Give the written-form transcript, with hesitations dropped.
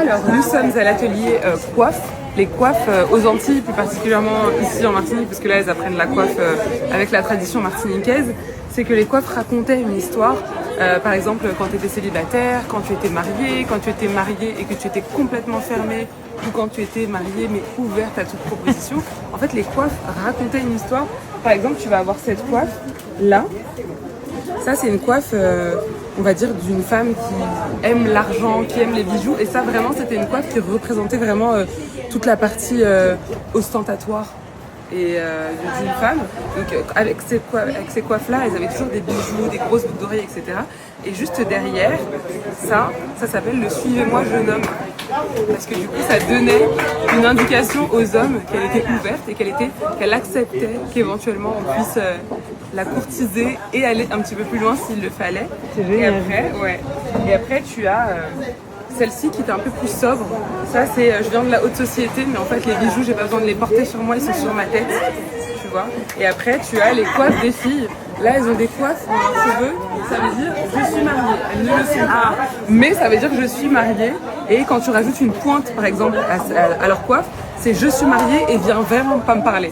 Alors nous sommes à l'atelier coiffe, les coiffes aux Antilles, plus particulièrement ici en Martinique, parce que là elles apprennent la coiffe avec la tradition martiniquaise. C'est que les coiffes racontaient une histoire, par exemple quand tu étais célibataire, quand tu étais marié, quand tu étais marié et que tu étais complètement fermé, ou quand tu étais marié mais ouverte à toute proposition. En fait les coiffes racontaient une histoire. Par exemple tu vas avoir cette coiffe là. Ça, c'est une coiffe, on va dire, d'une femme qui aime l'argent, qui aime les bijoux. Et ça, vraiment, c'était une coiffe qui représentait vraiment toute la partie ostentatoire et d'une femme. Donc, avec ces coiffes-là, elles avaient toujours des bijoux, des grosses boucles d'oreilles, etc. Et juste derrière, ça s'appelle le « Suivez-moi, jeune homme ». Parce que du coup, ça donnait une indication aux hommes qu'elle était ouverte et qu'elle acceptait qu'éventuellement on puisse la courtiser et aller un petit peu plus loin s'il le fallait. C'est génial. Et après, tu as celle-ci qui était un peu plus sobre. Ça, c'est, je viens de la haute société, mais en fait, les bijoux, j'ai pas besoin de les porter sur moi, ils sont sur ma tête. Tu vois. Et après, tu as les coiffes des filles. Là, elles ont des coiffes dans leurs cheveux. Ça veut dire je suis mariée. Elles ne le sont pas, mais ça veut dire je suis mariée. Et quand tu rajoutes une pointe, par exemple, à leur coiffe, c'est je suis mariée et viens vraiment pas me parler.